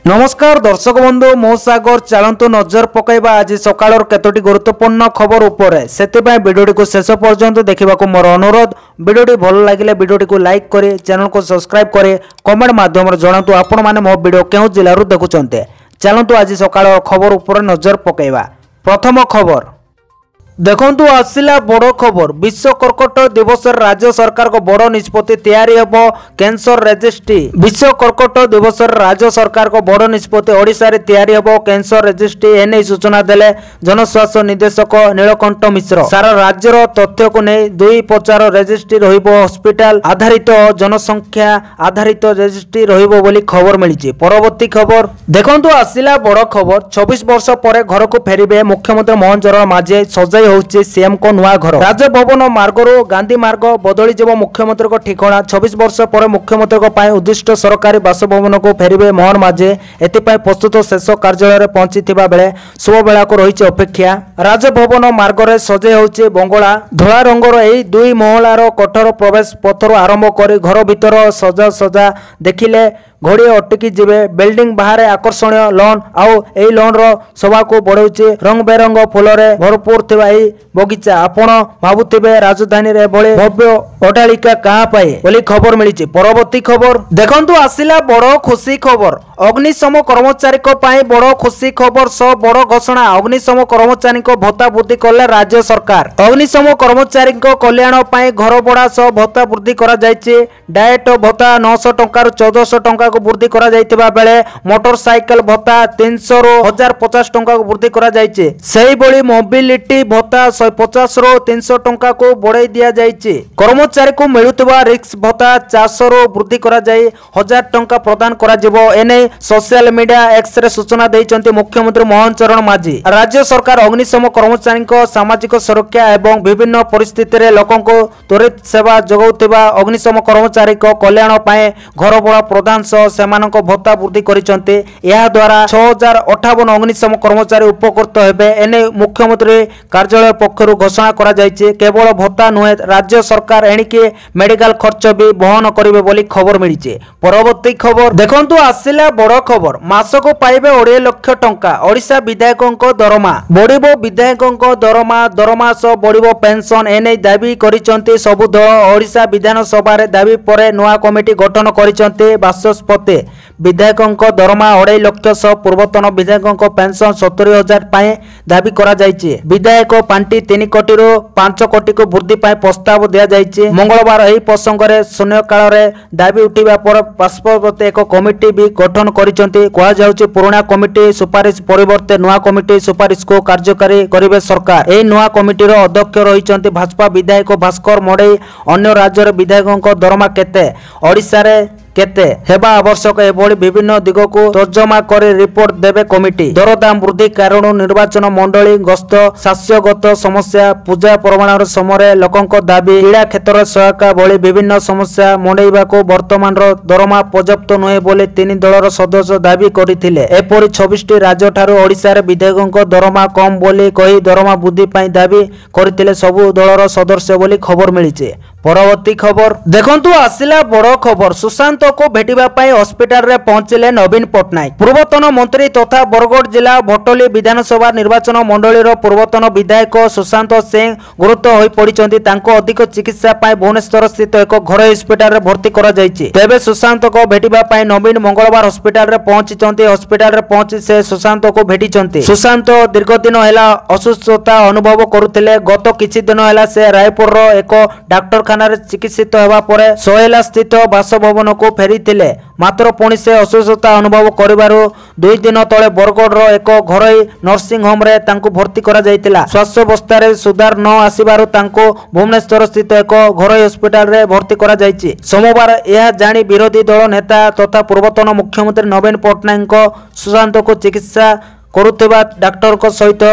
नमस्कार दर्शक बंधु मो सागर चलतु नजर पकईबा आज सकाळ केतोटी गुरुत्वपूर्ण खबर उपरे सेतिबाई वीडियोटी को शेष पर्यंत देखा मोर अनुरोध। वीडियोटी भल लगे वीडियोटी को लाइक करी चैनल को सब्सक्राइब करी कमेंट माध्यम जणातु आपण माने मो वीडियो केउ जिल्लारू देखुचंते। चलतु आज सकाळ खबर उपरे नजर पकईबा। प्रथम खबर देखंतु आसिला बड़ खबर। विश्व कर्कट दिवस राज्य सरकार को बड़ निष्पत्ति तैयारी हेबो कैंसर रजिस्ट्री। विश्व कर्कट दिवस राज्य सरकार को बड़ निष्पत्ति ओडिशा रे तैयारी हेबो कैंसर रजिस्ट्री। एने सूचना देले जनस्वास्थ्य निर्देशक नीलकंठ मिश्र। सारा राज्यर तथ्य को नै दुई प्रचार रजिस्ट्री रहिबो हॉस्पिटल आधारित जनसंख्या आधारित रजिस्ट्री रहिबो बोली खबर मिलिछि। परवर्ती खबर देखंतु आसिला बड़ खबर। 26 वर्ष परे घर को फेरिबे मुख्यमंत्री मोहन चरण माझी। सजाई होउछि सीएम को नुआ घर। राजभवन मार्गरो गांधी मार्ग बदली जब मुख्यमंत्री को ठिकाना। 26 वर्ष पर मुख्यमंत्री को पाए उद्दिष्ट सरकारी बासभवन को फेरिबे मोहन माझी। एथिपाई प्रस्तुत शेष कार्यालय रे पहुंचीथिबा बेले शुभ बेला को रहिछि अपेक्षा। राजभवन मार्ग रे सजाई होउछि बंगला। धोला रंगर एई दुई महलार कठोर प्रवेश पथर आरंभ करी घर भीतर सजा देखिले घोड़ी अटकी जीवे। बिल्डिंग बाहर आकर्षणीय लॉन आउ एई लॉन रो शोभा को बढ़ाउछि रंग बेरंग फूल रे भरपूर थिबा एई बगीचा। आपण भाबुथिबे राजधानी रे भले भव्य अटालिका कहां पाए बोली खबर मिलिछि। परवर्ती खबर देखंतु आसिला बड़ खुशी खबर। अग्निशम कर्मचारी को पाए बड़ खुशी खबर सह बड़ घोषणा। अग्निशम कर्मचारी को भत्ता वृद्धि कले राज्य सरकार। अग्निशम कर्मचारी को कल्याण पाए घर भड़ा सह भत्ता वृद्धि करा जायछि। डायट भत्ता 900 टंका रु 1400 टंका को वृद्धि करा जायतिबा बेले मोटरसाइकल भत्ता 300 रु 1050 टंका को वृद्धि करा जायछि। सेही बळी मोबिलिटी भत्ता 150 रु 300 टंका को बढ़ाई दिया जायछि। कर्मचारी को मिलुतबा रिक्स भत्ता 400 रु वृद्धि करा जाय 1000 टंका प्रदान करा जिवो। एने सोशल मीडिया एक्स रे सूचना दैछन्ति मुख्यमंत्री मोहन चरण माझी। राज्य सरकार अग्निशम कर्मचारी को सामाजिक सुरक्षा एवं विभिन्न परिस्थिति रे लोकन को त्वरित सेवा जगाउतिबा अग्निशम कर्मचारी को कल्याण पाए घर भड़ा प्रदान सह सेमानक भत्ता वृद्धि करिसन्ति। एहा द्वारा 6058 अग्निशम कर्मचारी उपकृत हेबे। एने मुख्यमंत्री कार्यालय पक्षरु घोषणा करा जायछि। केवल भत्ता नुहे राज्य सरकार एणिके मेडिकल खर्च भी वहन करिवे बोली खबर मिलिछि। परवर्ती खबर देखंतु आसिला बड़ खबर। मासको पाइबे 20 लाख टंका। ओडिशा विधायकक दरमा बढ़िबो। विधायकक दरमा सह बढ़िबो पेंशन। एने दाबी करिसन्ति सबु दल। ओडिशा विधानसभा रे दाबी परे नुआ कमिटी गठन करिसन्ति बाचस्पति। विधायकक दरमा 2.5 लाख सह पूर्वतन विधायकक पेंशन 70,000 पाए दाबी करा जायछि। विधायक पांटी 3 कोटी रु 5 कोटी को वृद्धि पाए प्रस्ताव दिया जायछि। मंगलवार एही प्रसंग रे शून्यकाल रे दाबी उठिबा पर बाचस्पति एक कमिटी भी गठन करिसन्ति। कहा जाउछि पुराना कमिटी सुपारिश परिवर्ते नुआ कमिटी सुपारिश को कार्यकारी करिवे सरकार। एही नुआ कमिटी रो अध्यक्ष रहिसन्ति भाजपा विधायक भास्कर मडई। अन्य राज्य रे विधायकक दरमा केते ओडिसा रे केते हेबा आवश्यक एभली विभिन्न दिग को तर्जमा कर रिपोर्ट देवे कमिटी। दरदाम वृद्धि कारण निर्वाचन मंडली गस्त शास्यगत समस्या पूजा परमाणु समय लोकंक दाबी क्रीड़ा क्षेत्र सहायता भली विभिन्न समस्या मंडेइबा को वर्तमान दरमा पर्याप्त नुहे बोली 3 दलर सदस्य दाबी करथिले। एपरि 26 टी राज्य ठारू ओडिसा रे विधायकक दरमा कम बोली कही दरमा वृद्धि पई दाबी करथिले सबु दलर सदस्य बोली खबर मिलिছে। परवर्ती खबर देखंतु आसिला बड़ खबर। सुशांत को भेटिबा पाई हॉस्पिटल रे पहुंचिले नवीन पटनायक। पूर्वतन मंत्री तथा बरगढ़ जिला भटोली विधानसभा निर्वाचन मंडली रो पूर्वतन विधायक सुशांत सिंह गुरुतर होई पड़िचंती। तांको अधिक चिकित्सा पाई भुवनेश्वर स्थित एक घरोई हॉस्पिटल रे भर्ती करा जायछि। तेबे सुशांत को भेटिबा पाई नवीन मंगलवार हॉस्पिटल रे पहुंचिचंती। हॉस्पिटल रे पहुंची से सुशांत को भेटिचंती। सुशांत दीर्घ दिन हेला असुस्थता अनुभव करुथिले। गत किछि दिन हेला से रायपुर रो एक डॉक्टर चिकित्सित होगा परे सोहेला स्थित बासभवन को फेरी मात्र पुणी से असुस्थता अनुभव करिबारु 2 दिन तले बरगढ़ एक घरोई नर्सिंग होम रे तांको भर्ती करा जायतिला। स्वास्थ्यावस्था रे सुधार न आसीबारु तांको भुवनेश्वर स्थित एक घरोई हॉस्पिटल रे भर्ती करा जायछि। सोमवार यह जानी विरोधी दल नेता तथा पूर्वतन मुख्यमंत्री नवीन पटनायक सुशांत को चिकित्सा करुथिबा डॉक्टर को सहित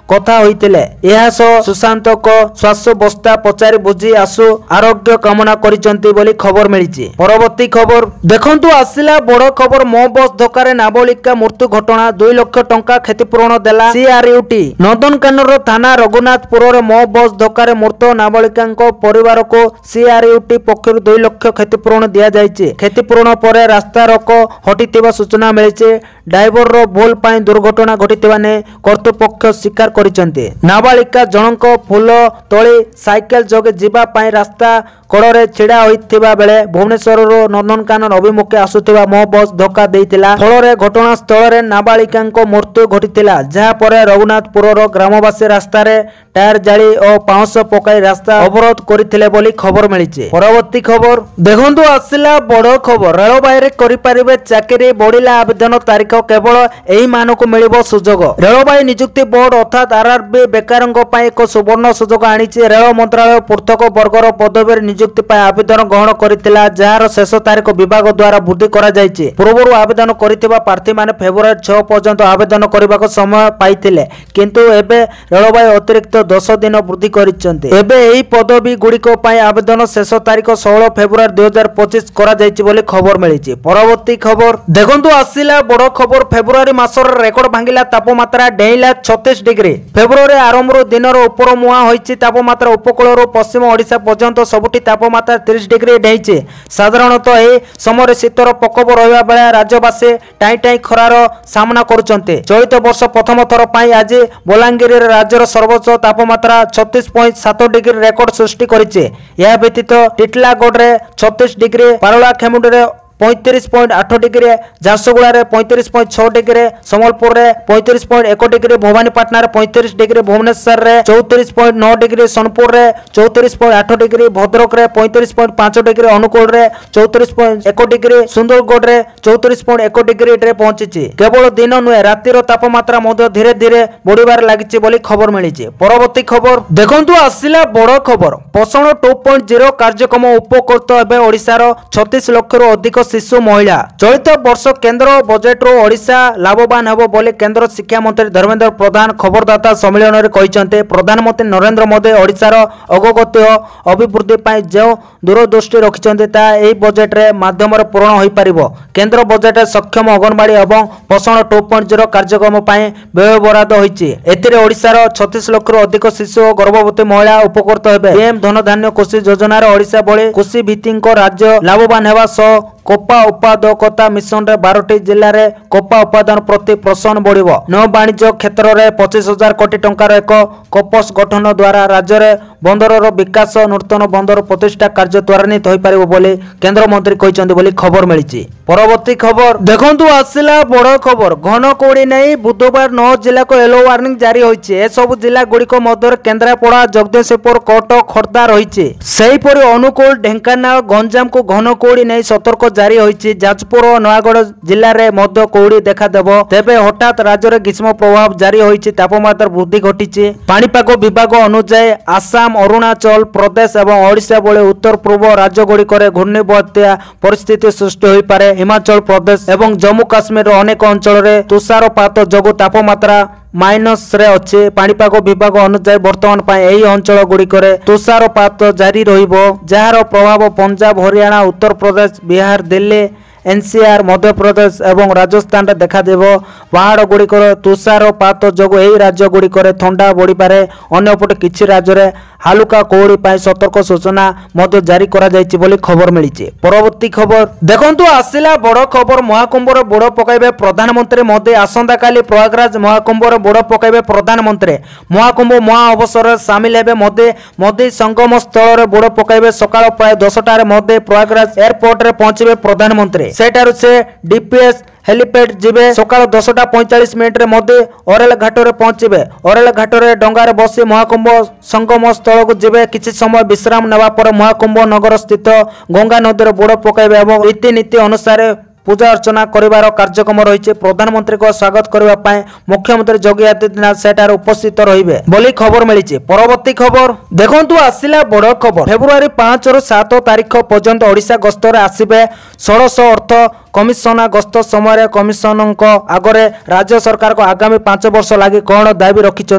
କଥା ହୋଇଥିଲେ। ଏହା ସହ ସୁଶାନ୍ତଙ୍କ ଶ୍ୱାସବସ୍ଥା ପଚାରି ବୁଝି ଆଶୁ ଆରୋଗ୍ୟ କାମନା କରିଛନ୍ତି ବୋଲି ଖବର ମିଳିଛି। ପରବର୍ତ୍ତୀ ଖବର ଦେଖନ୍ତୁ ଆସିଲା ବଡ଼ ଖବର। ମୋ ବସ୍ ଧକ୍କାରେ ନାବାଳିକା ମୃତ୍ୟୁ ଘଟଣା 2 ଲକ୍ଷ ଟଙ୍କା କ୍ଷତିପୂରଣ ଦେଲା CRUT। ନନ୍ଦନକାନନର ଥାନା ରଘୁନାଥପୁରରେ ମୋ ବସ୍ ଧକ୍କାରେ ମୃତ ନାବାଳିକାଙ୍କ ପରିବାରକୁ CRUT ପକ୍ଷରୁ 2 ଲକ୍ଷ କ୍ଷତିପୂରଣ ଦିଆଯାଇଛି। କ୍ଷତିପୂରଣ ପରେ ରାସ୍ତା ରୋକ ହଟିଥିବା ସୂଚନା ମିଳିଛି। ଡ୍ରାଇଭରର ଭୁଲ ପାଇଁ ଦୁର୍ଘଟଣା ଘଟିଥିବା ନେଇ କର୍ତ୍ତୃପକ୍ଷ ସ୍ୱୀକାର କରିଛନ୍ତି। ନାବାଳିକା ଜଣଙ୍କ ଫୁଲ ତୋଳି ସାଇକେଲ ଯୋଗେ ଯିବା ପାଇଁ ରାସ୍ତା କଡ଼ରେ ଛିଡ଼ା ହୋଇଥିବା ବେଳେ ଭୁବନେଶ୍ୱରରୁ ନନ୍ଦନକାନନ ଅଭିମୁଖେ ଆସୁଥିବା ମୋ ବସ୍ ଧକ୍କା ଦେଇଥିଲା। ଫଳରେ ଘଟଣାସ୍ଥଳରେ ନାବାଳିକାଙ୍କ ମୃତ୍ୟୁ ଘଟିଥିଲା। ଯାହାପରେ ରଘୁନାଥପୁରର ଗ୍ରାମବାସୀ ରାସ୍ତାରେ ଟାୟାର ଜାଳି ଓ ପାଉଁଶ ପକାଇ ରାସ୍ତା ଅବରୋଧ କରିଥିଲେ ବୋଲି ଖବର ମିଳିଛି। ପରବର୍ତ୍ତୀ ଖବର ଦେଖନ୍ତୁ ଆସିଲା ବଡ଼ ଖବର। ରେଳବାଇରେ କରିପାରିବେ ଚାକିରି, ବଢ଼ିଲା ଆବେଦନ ତାରିଖ। କେବଳ ଏହି ମାନଙ୍କୁ ମିଳିବ ସୁଯୋଗ। ରେଳବାଇ ନିଯୁକ୍ତି ବୋର୍ଡ ଅର୍ଥାତ୍ RRB ବେକାରଙ୍କ ପାଇଁ ଏକ ସୁବର୍ଣ୍ଣ ସୁଯୋଗ ଆଣିଛି। ରେଳ ମନ୍ତ୍ରାଳୟ ପୃଥକ ବର୍ଗର ପଦବୀରେ ନିଯୁକ୍ତି ପାଇଁ ଆବେଦନ ଗ୍ରହଣ କରିଥିଲା, ଯାହାର ଶେଷ ତାରିଖ ବିଭାଗ ଦ୍ୱାରା ବୃଦ୍ଧି କରାଯାଇଛି। ପୂର୍ବରୁ ଆବେଦନ କରିଥିବା ପ୍ରାର୍ଥୀମାନେ ଫେବୃଆରୀ 6 ପର୍ଯ୍ୟନ୍ତ ଆବେଦନ କରିବାକୁ ସମୟ ପାଇଥିଲେ, କିନ୍ତୁ ଏବେ ରେଳବାଇ ଅତିରିକ୍ତ 10 ଦିନ ବୃଦ୍ଧି କରିଛନ୍ତି। ଏବେ ଏହି ପଦବୀ ଗୁଡ଼ିକ ପାଇଁ ଆବେଦନ ଶେଷ ତାରିଖ 16 ଫେବୃଆରୀ 2025 କରାଯାଇଛି ବୋଲି ଖବର ମିଳିଛି। ପରବର୍ତ୍ତୀ ଖବର ଦେଖନ୍ତୁ ଆସିଲା ବଡ଼ ଖବର। ଫେବୃଆରୀ ମାସର ରେକର୍ଡ ଭାଙ୍ଗିଲା ତାପମାତ୍ରା ଡେଇଁଲା 36 ଡିଗ୍ରୀ। ଫେବୃଆରୀ ଆରମ୍ଭରୁ ଦିନର ଉପର ମୁହାଁ ହୋଇଛି ତାପମାତ୍ରା। ଉପକୂଳରୁ ପଶ୍ଚିମ ଓଡ଼ିଶା ପର୍ଯ୍ୟନ୍ତ ସବୁଠି ତାପମାତ୍ରା 30 ଡିଗ୍ରୀ ଡେଇଁଛି। ସାଧାରଣତଃ ଏହି ସମୟରେ ଶୀତର ପ୍ରକୋପ ରହିବା ବେଳେ ରାଜ୍ୟବାସୀ ଟାଇଁ ଟାଇଁ ଖରାର ସାମ୍ନା କରୁଛନ୍ତି। ଚଳିତ ବର୍ଷ ପ୍ରଥମ ଥର ପାଇଁ ଆଜି ବଲାଙ୍ଗୀରରେ ରାଜ୍ୟର ସର୍ବୋଚ୍ଚ ତାପମାତ୍ରା 36.7 ଡିଗ୍ରୀ ରେକର୍ଡ ସୃଷ୍ଟି କରିଛି। ଏହା ବ୍ୟତୀତ ଟିଟିଲାଗଡ଼ରେ 36 ଡିଗ୍ରୀ, ପାରଳାଖେମୁଣ୍ଡିରେ 35.8 degree, Jharsuguda 35.6 degree, Sambalpur 35.1 degree, Bhawanipatna 35 degree, Bhubaneswar 34.9 degree, Sonepur 34.8 degree, Bhadrak 35.5 degree, अनुकूल 34.1 डिग्री, सुंदरगढ़ 34.1 डिग्री पहुंची। केवल दिन नुहे रातिर तापमात्रा धीरे धीरे बढ़िबार लागिछि बोली खबर मिली। परवर्ती खबर देखंतु आसिला बड़ खबर। पोषण 2.0 कार्यक्रम उपकृत हेबे ओडिशार 36 लाख अधिक शिशु महिला। चलित वर्ष केंद्र बजेट रो ओडिशा लाभवान हेबो बोली केंद्र शिक्षा मंत्री धर्मेंद्र प्रधान खबरदाता सम्मेलन में कहिसंते। प्रधानमंत्री नरेंद्र मोदी ओडिशार अग्रगति और अभिवृद्धि पई जो दूरदृष्टि रखिसंते ता एही बजेट रे माध्यम रे पूर्ण होई परिबो। केंद्र बजेट रे सक्षम अंगनवाड़ी एवं पोषण 2.0 कार्यक्रम पई व्यय बराद होईछि। एथिरे ओडिशार 36 लाख अधिक शिशु और गर्भवती महिला उपकृत हेबे। पीएम धन धान्य कृषि योजना रे ओडिशा भली कृषि भित्तिक राज्य लाभवान हेबा सह कोपा उत्पादकता मिशन रे 12टी जिल्ला रे कोपा उत्पादन प्रति प्रोत्साहन बढ़िबो। नौ वाणिज्य क्षेत्र रे 25,000 कोटी टंकार एक कोपस गठन द्वारा राज्य रे बंदरर विकास नूतन बंदर प्रतिष्ठा कार्य त्वरान्वित होई परिबो बोली केंद्र मंत्री कहिसंती बोली खबर मिलिछि। परवर्ती खबर देखंतु आसिला बड़ खबर। घन कोड़ी नै बुधवार 9 जिला को येलो वार्निंग जारी होईछि। ए सब जिला गुडी को मध्य केंद्रापड़ा, जगदीशपुर, कटक, खोर्धा रहिछि। सेही परि अनुकूल, ढेंकानाल, गंजाम को घन कोड़ी नै सतर्क जारी होईछि। जाजपुर और नयागढ़ जिल्ला रे मध्य कोड़ी देखा देबो। तेबे हठात राज्य रे ग्रीष्म प्रभाव जारी होईछि। तापमात्रा वृद्धि घटिछि। पाणीपाग विभाग अनुसार आसाम, अरुणाचल प्रदेश एवं ओडिशा भली उत्तर पूर्व राज्य गुडी करे घूर्णिबात्या परिस्थिति सृष्टि होई पारे। हिमाचल प्रदेश एवं जम्मू काश्मीर अनेक अंचल रे तुषारपात जोगु तापमात्रा माइनस रे अच्छे। पाणीपाग विभाग अनुसार वर्तमान पाए एही अंचल गुड़िकरे तुषारपात जारी रहिबो, जार प्रभाव पंजाब, हरियाणा, उत्तर प्रदेश, बिहार, दिल्ली, एनसीआर, मध्य प्रदेश एवं राजस्थान रे देखा देबो। पहाड़ गुड़िकर तुषारपात जोगु एही राज्य गुड़िकर ठंडा बढ़ी पारे। अन्यपटे किछि राज्य रे हालुका कोहड़ी पाई सतर्क सूचना मध्य जारी करा जायछि बोली खबर मिलिछि। परवर्ती खबर देखंतु आसिला बड़ खबर। महाकुंभ रे बुड़ पकाइबे प्रधानमंत्री मोदी। आसंता काली प्रयागराज महाकुंभ रे बुड़ पकाइबे प्रधानमंत्री। महाकुंभ महा अवसर रे शामिल हेबे मोदी। मोदी संगम स्थल रे बुड़ पकाइबे। सकाळ प्राय 10टा रे मोदी प्रयागराज एयरपोर्ट रे पहुंचबे प्रधानमंत्री। सेटारु से डीपीएस हेलीपैड जिबे। सकाळ 10:45 मिनिट रे मोदी ओरेल घाट रे पहुंचबे। ओरेल घाट रे डंगार बसी महाकुंभ संगम स्थल को जिबे। किछि समय विश्राम नेबा पर महाकुंभ नगर स्थित गंगा नदी रे बुड़ पकाइबे एवं रीतिनीति अनुसार पूजा अर्चना करिवार कार्यक्रम रही। प्रधानमंत्री को स्वागत करबा पई मुख्यमंत्री योगी आदित्यनाथ सेठार उपस्थित रहिबे बोली खबर मिलिछि। परवर्ती खबर देखंतु आसिला बड़ खबर। फेब्रुआरी 5 रु 7 तारिख पर्यंत ओडिशा गस्तर आसिबे 1600 अर्थ कमिशना गस्त समय कमिशनों आगे राज्य सरकार को आगामी 5 वर्ष लगी कौन दाबी रखिंट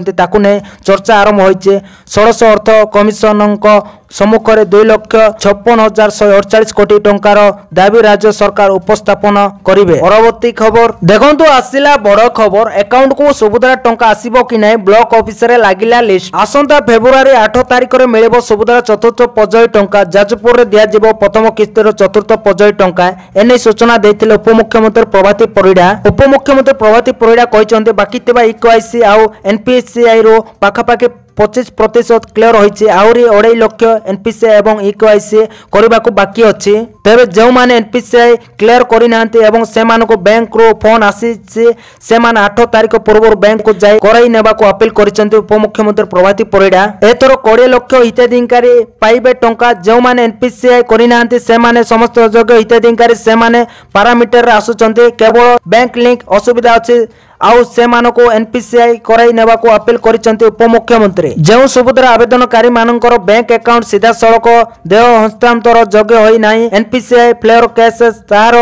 चर्चा आरंभ होइछे। षोडश अर्थ कमिशनों सम्मुखें 2,56,148 कोटी टंकार दाबी राज्य सरकार उपस्थापन करेंगे। परवर्ती खबर देखंतु आसिला बड़ खबर अकाउंट को सुभद्रा टंका आसीबो कि नहीं ब्लॉक ऑफिस रे लागिला लिस्ट। आसंता फेब्रुआरी 8 तारिख रे मिलिबो सुभद्रा चतुर्थ पर्याय टंका। जाजपुर रे दिया जिवो प्रथम किस्तिर चतुर्थ पर्याय टंका। एने सूचना देथिले उपमुख्यमंत्री प्रभाती परिडा। उपमुख्यमंत्री प्रभाती परिडा कहिसंते बाकी थिबा इक्वाईसी आउ एनपीसीआई रो पाखापाखि 25% क्लियर होइछे। आहरी 2.5 लाख एनपीसीआई एवं इक्वाईसी करबा को बाकी अछि। तेबे जो माने एनपीसीआई क्लियर करि नांती एवं से मानको बैंक रो फोन आसी से माने 8 तारिख पूर्व बैंक को जाई कराई नेबा को अपील करिसंते उपमुख्यमंत्री प्रभाती परिडा। एथरो 20 लाख हिताधिकारी पाइबे टंका। जो माने एनपीसीआई करि नांती से माने समस्त योग्य हिताधिकारी से माने पैरामीटर आसुचंते। केवल बैंक लिंक असुविधा अछि आउ से मानको एनपीसीआई कराई नेबा को अपील करिसंते उपमुख्यमंत्री। जो सुभद्रा आवेदनकारी मानकर बैंक अकाउंट सीधा सड़क देय हस्तांतर योग्य होई नाही एनपीसीआई फ्लेयर केस तार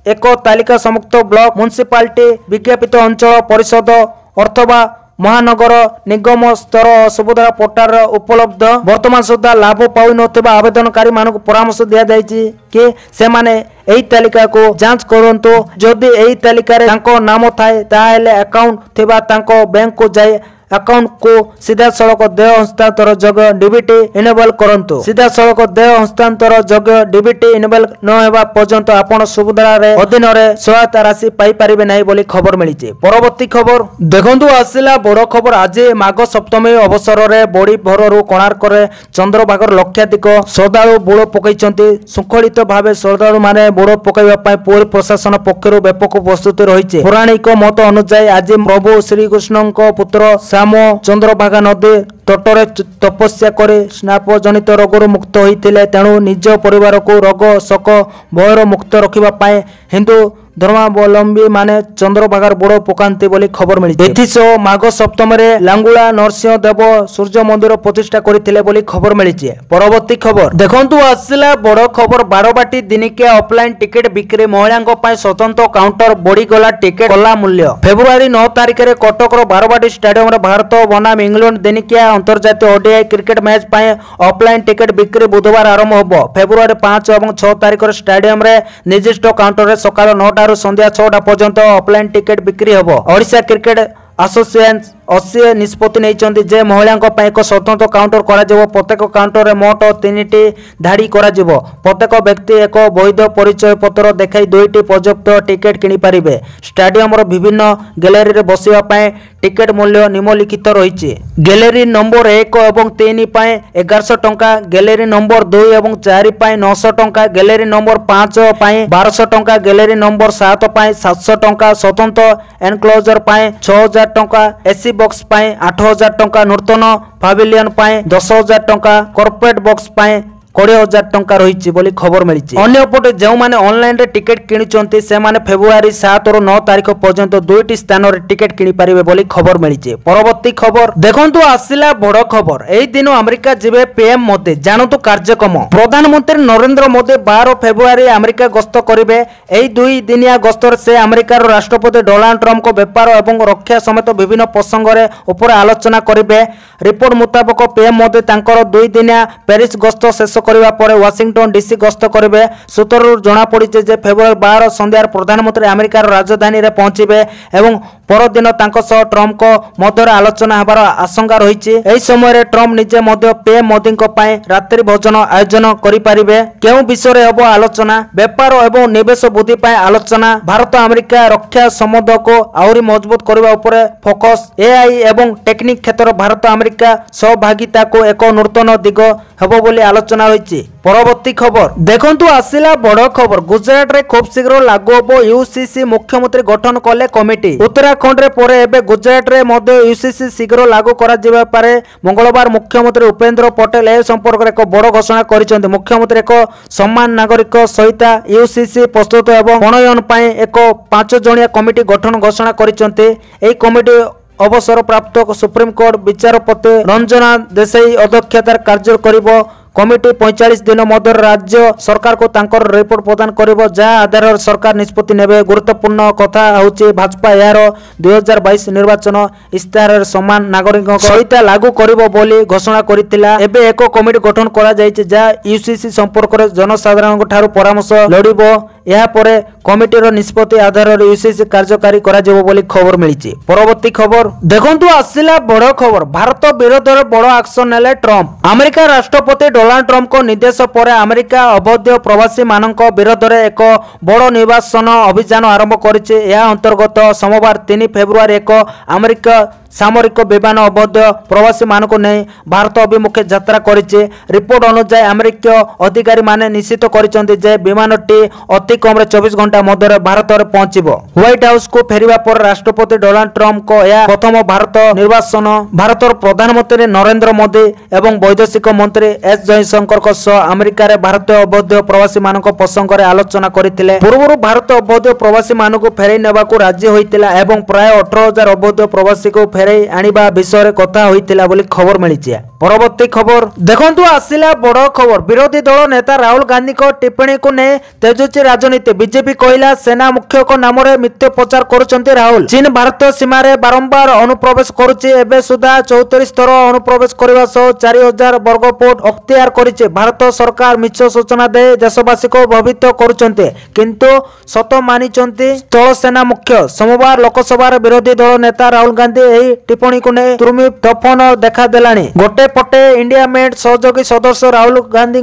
एक तालिका समुक्त ब्लॉक म्युनिसिपालिटी विज्ञापित अंचल परिषद अथवा महानगर निगम स्तर सुभद्रा पोर्टाल उपलब्ध। वर्तमान सुधा लाभ पाई नथिबा आवेदनकारी मानक परामर्श दिया जायछि कि से माने एही तालिका को जांच करंतु। जदि एही तालिका रे तांको नाम थाए ताहेले अकाउंट थिबा तांको बैंक को जाय अकाउंट को सीधा सड़क देय हस्तांतर योग्य डीबीटी इनेबल करंतु। सीधा सड़क देय हस्तांतर योग्य डीबीटी इनेबल न हेबा पर्यंत आपण सुभद्रा रे अधीन रे सहायता राशि पाई परिबे नाही बोली खबर मिलिছে। परवर्ती खबर देखंतु आसिला बड़ खबर। आज माघ सप्तमी अवसर रे बड़ी भोररू कोणार्क रे चंद्रभागर लक्षाधिक श्रद्धालु बुड़ पकैचंती। सुखलित भावे श्रद्धालु माने बुड़ पकैबा पई पुरी प्रशासन पक्षरु व्यापक प्रस्तुति रहिছে। पौराणिक मत अनुसार आज प्रभु श्री कृष्णଙ୍କ पुत्र श्याम चंद्रभागा नदी तटरे तपस्या करे स्नाप जनित रोगर मुक्त होइथिले। तेणु निज परिवार को रोग शोक भयर मुक्त रखिबा पाए हिंदू धर्मावलंबी माने चंद्रभागार बुड़ पकांती बोली खबर मिली। एथिसह माघ सप्तमी रे लांगुला नरसिंह देव सूर्य मंदिर प्रतिष्ठा करथिले बोली खबर मिली। परवर्ती खबर देखंतु आसिला बड़ खबर। बारबाटी दिनिकिया ऑफलाइन टिकेट बिक्री महिलांको पय स्वतंत्र काउंटर बढ़ी गला टिकेट कला मूल्य। फेब्रुआरी 9 तारिख रे कटक रो बारबाटी स्टेडियम रे भारत बनाम इंग्लैंड दिनिकिया अंतर्जातीय ओडीआई क्रिकेट मैच पय ऑफलाइन टिकेट बिक्री बुधवार आरंभ होबो। फेब्रुआरी 5 और 6 तारिख रे स्टेडियम रे निर्दिष्ट काउंटर रे सकाळ 9 संध्या 6टा पर्यंत ऑफलाइन टिकेट बिक्री होबो। ओडिशा क्रिकेट एसोसिएशन 80 निष्पत्ति नहीं जे महिलांक एक स्वतंत्र काउंटर करा जिवो। प्रत्येक काउंटर रे मोट 3टी धाड़ी करा जिवो। प्रत्येक व्यक्ति एक वैध परिचय पत्र देखाई 2टी पर्याप्त टिकेट किनि पारिबे। स्टेडियम रो विभिन्न गैलरी रे बसिबा पय टिकेट मूल्य निम्नलिखित रहिछि। गैलरी नंबर 1 और 3 पय 1100 टंका, गैलरी नंबर 2 और 4 पय 900 टंका, गैलरी नंबर 5 पय 1200 टंका, गैलरी नंबर 7 पय 700 टंका, स्वतंत्र एनक्लोजर पय 6000 टंका, एसी बॉक्स पाए 8000 टंका, नूतन पाविलियन पाए 10000 टंका, कॉर्पोरेट बॉक्स पाए 20,000 टंका रही बोली खबर मिली। अन्यपटे जो माने ऑनलाइन रे टिकेट किणुचंती से माने फेब्रुआरी 7 और 9 तारिख पर्यंत 2टी स्थान रे टिकेट किनि पारिबे बोली खबर मिली। परवर्ती खबर देखंतु आसिला बड़ खबर। एही दिन अमेरिका जिबे पीएम मोदी जानतु कार्यक्रम। प्रधानमंत्री नरेंद्र मोदी 12 फेब्रुआरी अमेरिका गस्त करिवे। एही 2 दिनिया गस्तर से अमेरिकार राष्ट्रपति डोनाल्ड ट्रम्प को व्यापार एवं रक्षा समेत विभिन्न प्रसंग रे ऊपर आलोचना करिवे। रिपोर्ट मुताबिक पीएम मोदी तांकर 2 दिनिया पेरिस गस्त शेष करबा परे वाशिंगटन डीसी गस्त करिवे। सूत्रରୁ जणा पड़िছে जे फेब्रुआरी 12 संध्यार प्रधानमंत्री अमेरिकार राजधानी रे पहुंचीबे एवं परदिन तांको सह ट्रम्प को मध्य आलोचना हेबार आशंका रहिछि। एही समय रे ट्रम्प निजे मध्य पीएम मोदी को पाए रात्रि भोजन आयोजन करि पारिबे। केउ विषय रे हबो आलोचना? व्यापार एवं निवेश वृद्धि पाए आलोचना, भारत अमेरिका रक्षा संबंध को आउरी मजबूत करबा उपरे फोकस, एआई एवं टेक्निक क्षेत्र भारत अमेरिका सहभागिता को एक नूतन दिग हेबो बोली आलोचना रहिछि। परवर्ती खबर देखंतु आसिला बड़ खबर। गुजरात रे खूब शीघ्र लागू होबो यूसीसी। मुख्यमंत्री गठन कले कमिटी। उत्तराखंड रे परे एबे गुजरात रे मध्य यूसीसी शीघ्र लागू करा जिबा पारे मंगलवार मुख्यमंत्री उपेंद्र पटेल ए संपर्क रे एक बड़ घोषणा करिसेंती। मुख्यमंत्री एक सम्मान नागरिक सहिता यूसीसी प्रस्तुत एवं प्रणयन पाए एक 5 जणिया कमिटी गठन घोषणा करिसेंती। एही कमिटी अवसर प्राप्त सुप्रीम कोर्ट विचारपति रंजना देसाई अध्यक्षतार कार्य करिबो। कमिटी 45 दिन मध्य राज्य सरकार को तांकर रिपोर्ट प्रदान करिवो जहाँ आधार सरकार निष्पत्ति नेबे। गुरुत्वपूर्ण कथा होची भाजपा यार 2022 निर्वाचन इस्ताहार समान नागरिक संहिता लागू करिवो बोली घोषणा करितिला। एबे एक कमिटी गठन करा जायछि जहाँ यूसीसी संपर्क रे जनसाधारण ठारू परामर्श लड़िबो। यह परे कमिटीर निष्पत्ति आधार यूसीसी कार्यकारी करा जेबो बोली खबर मिलिछि। परवर्ती खबर देखंतु आसिला बड़ खबर भारत विरोध में बड़ एक्शन नेले ट्रंप। अमेरिका राष्ट्रपति डोनाल्ड ट्रंप को निर्देश पर अमेरिका अवैध प्रवासी मानक विरोध में एक बड़ निर्वासन अभियान आरंभ करिछि। यह अंतर्गत सोमवार 3 फेब्रुआरी एक अमेरिका सामरिक विमान अवैध प्रवासी मानक नहीं भारत अभिमुखे यात्रा करिछि। रिपोर्ट अनुसार अमेरिका अधिकारी माने निश्चित करिसेंति जे विमानटी अति कम 24 घंटा मध्य भारत में पहुंचबो। व्हाइट हाउस को फेरिबा पर राष्ट्रपति डोनाल्ड ट्रंप को यह प्रथम भारत निर्वासन। भारत प्रधानमंत्री नरेंद्र मोदी एवं वैदेशिक मंत्री एस जयशंकर अमेरिका रे भारतीय अवैध प्रवासी मानक प्रसंग में आलोचना करथिले। पूर्व भारत अवैध प्रवासी मानक फेरै नेबाकू राज्य होइतिला एवं प्राय 18,000 अवैध प्रवासी को फेरै आनिबा विषय कथा होइतिला बोली खबर मिलिछि। परवर्ती खबर देखंतु आसिला बड़ खबर विरोधी दल नेता राहुल गांधी को टिप्पणी को ने तेजुची राजनीति। बीजेपी कहला सेना मुख्य को नाम रे मिथ्या प्रचार करुचंती राहुल। चीन भारतीय सीमा रे बारंबार अनुप्रवेश करुची। एबे सुधा 34 थर अनुप्रवेश करबा सह 4000 वर्ग फुट अख्तियार करिछि। भारत सरकार मिछ सूचना दे देशवासी को भयभीत करुचंती किंतु सत मानिचंती स्थल सेना मुख्य। सोमवार लोकसभा विरोधी दल नेता राहुल गांधी एही टिप्पणी को ने तुर्मी तफन देखा देलानी। गोटे पटे इंडिया मेट सहयोगी सदस्य राहुल गांधी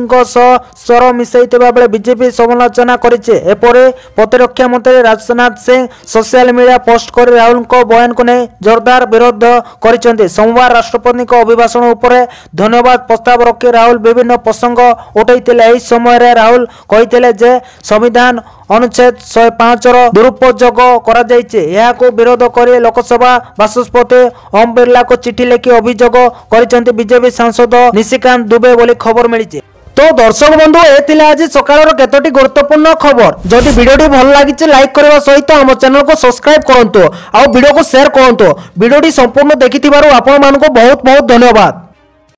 स्वर मिसाइथिबा बेले बीजेपी समालोचना करिछि। एपरे प्रतिरक्षा मंत्री Rajnath Singh social media post कर राहुल को बयान को ने जोरदार विरोध करिसेंति। सोमवार राष्ट्रपति को अभिभाषण उपरे धन्यवाद प्रस्ताव रखी राहुल विभिन्न प्रसंग उठाइथिले। एही समय रे राहुल कहिथिले जे संविधान अनुच्छेद 105 रो दुरुपयोग करा जायछि। याको विरोध करी लोकसभा बाचस्पति ओम बिरला को चिठी लिखि अभियोग करिसेंति बीजेपी सांसद निशिकांत दुबे बोली खबर मिलिछि। तो दर्शक बंधु ए आज सकाळ केतोटी गुरुत्वपूर्ण खबर। जदि वीडियोटी भल लागिछि लाइक करबा सहित हम चैनल को सब्सक्राइब करंतु आ वीडियो को शेयर करंतु। वीडियोटी संपूर्ण देखिथिबारु आपण मानको बहुत बहुत धन्यवाद।